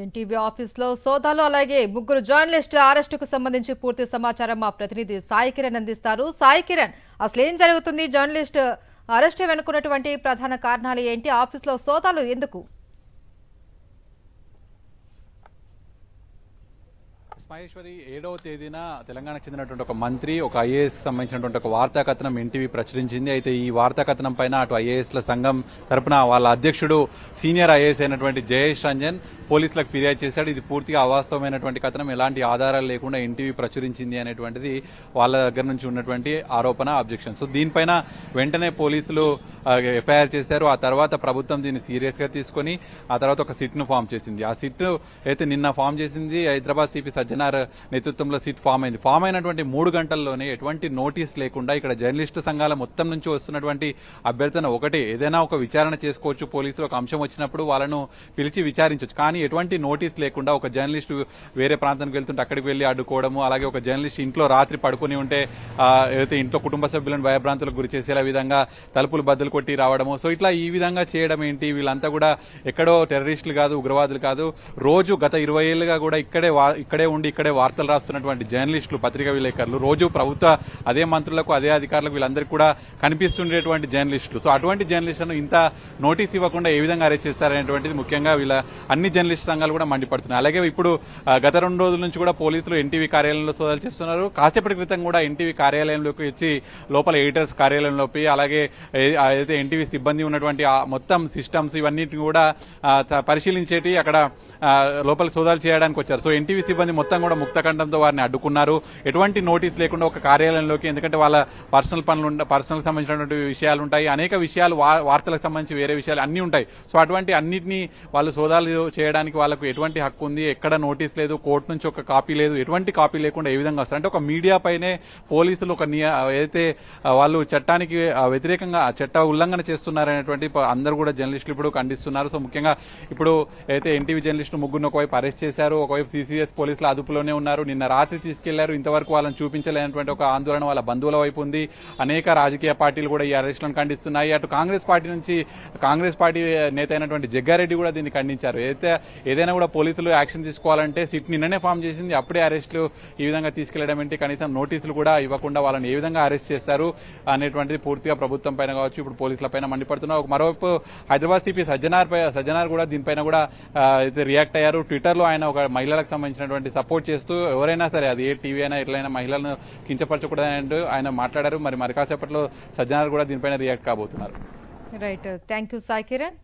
NTV ఆఫీస్లో సోదాలు అలాగే ముగ్గురు జర్నలిస్టుల అరెస్టుకు సంబంధించి పూర్తి సమాచారం మా ప్రతినిధి సాయి కిరణ్ అందిస్తారు. సాయి కిరణ్, అసలు ఏం జరుగుతుంది? జర్నలిస్ట్ అరెస్టు వెనుకున్నటువంటి ప్రధాన కారణాలు ఏంటి? ఆఫీస్లో సోదాలు ఎందుకు? మహేశ్వరి 7వ తేదీన తెలంగాణకు చెందినటువంటి ఒక మంత్రి ఒక ఐఏఎస్ సంబంధించినటువంటి ఒక వార్తా కథనం ఎన్టీవీ ప్రచురించింది. అయితే ఈ వార్తా కథనం పైన అటు ఐఏఎస్ల సంఘం తరపున వాళ్ళ అధ్యక్షుడు సీనియర్ ఐఏఎస్ అయినటువంటి జయేష్ రంజన్ పోలీసులకు ఫిర్యాదు చేశాడు. ఇది పూర్తిగా అవాస్తవమైనటువంటి కథనం, ఎలాంటి ఆధారాలు లేకుండా ఎన్టీవీ ప్రచురించింది అనేటువంటిది వాళ్ళ దగ్గర నుంచి ఉన్నటువంటి ఆరోపణ, అబ్జెక్షన్. సో దీనిపైన వెంటనే పోలీసులు ఎఫ్ఐఆర్ చేశారు. ఆ తర్వాత ప్రభుత్వం దీన్ని సీరియస్ గా తీసుకుని ఆ తర్వాత ఒక సిట్ ను ఫామ్ చేసింది. ఆ సిట్ అయితే నిన్న ఫామ్ చేసింది. హైదరాబాద్ సిపి సజ్జనార్ నేతృత్వంలో సిట్ ఫామ్ అయింది. ఫామ్ అయినటువంటి 3 గంటల్లోనే ఎటువంటి నోటీస్ లేకుండా ఇక్కడ జర్నలిస్టు సంఘాల మొత్తం నుంచి వస్తున్నటువంటి అభ్యర్థన ఒకటి, ఏదైనా ఒక విచారణ చేసుకోవచ్చు, పోలీసులు ఒక అంశం వచ్చినప్పుడు వాళ్ళను పిలిచి విచారించవచ్చు. కానీ ఎటువంటి నోటీస్ లేకుండా ఒక జర్నలిస్టు వేరే ప్రాంతానికి వెళ్తుంటే అక్కడికి వెళ్లి అడ్డుకోవడము, అలాగే ఒక జర్నలిస్ట్ ఇంట్లో రాత్రి పడుకుని ఉంటే ఏదైతే ఇంట్లో కుటుంబ సభ్యులను భయభ్రాంతులకు గురి చేసేలా విధంగా తలుపులు బద్దలు కొట్టి రావడము. సో ఇట్లా ఈ విధంగా చేయడం ఏంటి? వీళ్ళంతా కూడా ఎక్కడో టెర్రరిస్టులు కాదు, ఉగ్రవాదులు కాదు. రోజు గత 20 ఏళ్లుగా కూడా ఇక్కడే ఉండి ఇక్కడే వార్తలు రాస్తున్నటువంటి జర్నలిస్టులు, పత్రికా విలేకరులు, రోజు ప్రభుత్వ అదే మంత్రులకు అదే అధికారులకు వీళ్ళందరికీ కూడా కనిపిస్తుండేటువంటి జర్నలిస్టులు. సో అటువంటి జర్నలిస్టులను ఇంత నోటీస్ ఇవ్వకుండా ఏ విధంగా అరెస్ట్ చేస్తారనేటువంటిది ముఖ్యంగా వీళ్ళ అన్ని జర్నలిస్ట్ సంఘాలు కూడా మండిపడుతున్నాయి. అలాగే ఇప్పుడు గత 2 రోజుల నుంచి కూడా పోలీసులు ఎన్టీవీ కార్యాలయంలో సోదాలు చేస్తున్నారు. కాసేపటి క్రితం కూడా ఎన్టీవీ కార్యాలయంలోకి వచ్చి లోపల ఎడిటర్స్ కార్యాలయంలోకి, అలాగే అయితే ఎన్టీవీ సిబ్బంది ఉన్నటువంటి మొత్తం సిస్టమ్స్ ఇవన్నిటిని కూడా పరిశీలించేటి అక్కడ లోపల సోదాలు చేయడానికి వచ్చారు. సో ఎన్టీవీ సిబ్బంది మొత్తం కూడా ముక్తకంఠంతో వారిని అడ్డుకున్నారు. ఎటువంటి నోటీస్ లేకుండా ఒక కార్యాలయంలోకి, ఎందుకంటే వాళ్ళ పర్సనల్ సంబంధించినటువంటి విషయాలు ఉంటాయి, అనేక విషయాలు వార్తలకు సంబంధించి వేరే విషయాలు అన్ని ఉంటాయి. సో అటువంటి అన్నింటినీ వాళ్ళు సోదాలు చేయడానికి వాళ్ళకు ఎటువంటి హక్కు ఉంది? ఎక్కడ నోటీస్ లేదు, కోర్టు నుంచి ఒక కాపీ లేదు, ఎటువంటి కాపీ లేకుండా ఏ విధంగా వస్తారు? అంటే ఒక మీడియా పైనే పోలీసులు ఒక ఏదైతే వాళ్ళు చట్టానికి వ్యతిరేకంగా చట్ట ఉల్లంఘన చేస్తున్నారనేటువంటి అందరూ కూడా జర్నలిస్టులు ఇప్పుడు ఖండిస్తున్నారు. సో ముఖ్యంగా ఇప్పుడు అయితే ఎన్టీవీ జర్నలిస్టులు ముగ్గురు ఒకవైపు అరెస్ట్ చేశారు, ఒకవైపు సిసిఎస్ పోలీసులు అదుపులోనే ఉన్నారు. నిన్న రాత్రి తీసుకెళ్లారు, ఇంతవరకు వాళ్ళని చూపించలేనటువంటి ఒక ఆందోళన వాళ్ళ బంధువుల వైపు ఉంది. అనేక రాజకీయ పార్టీలు కూడా ఈ అరెస్టులను ఖండిస్తున్నాయి. అటు కాంగ్రెస్ పార్టీ నుంచి కాంగ్రెస్ పార్టీ నేత అయినటువంటి జగ్గారెడ్డి కూడా దీన్ని ఖండించారు. ఏదైనా కూడా పోలీసులు యాక్షన్ తీసుకోవాలంటే సిట్ నిన్ననే ఫామ్ చేసింది, అప్పుడే అరెస్టులు ఈ విధంగా తీసుకెళ్లడం ఏంటి? కనీసం నోటీసులు కూడా ఇవ్వకుండా వాళ్ళని ఏ విధంగా అరెస్ట్ చేస్తారు అనేటువంటిది పూర్తిగా ప్రభుత్వం పైన కావచ్చు, ఇప్పుడు పోలీసుల పైన మండిపడుతున్నారు. మరోవైపు హైదరాబాద్ సిపి సజ్జనార్ కూడా దీనిపైన కూడా రియాక్ట్ అయ్యారు. ట్విట్టర్ లో ఆయన ఒక మహిళలకు సంబంధించినటువంటి సపోర్ట్ చేస్తూ ఎవరైనా సరే, అది ఏ టీవీ అయినా ఎట్లయినా మహిళలను కించపరచకూడదని ఆయన మాట్లాడారు. మరి కాసేపట్లో సజ్జనార్ కూడా దీనిపైన రియాక్ట్ కాబోతున్నారు. Right, thank you Sai Kiran.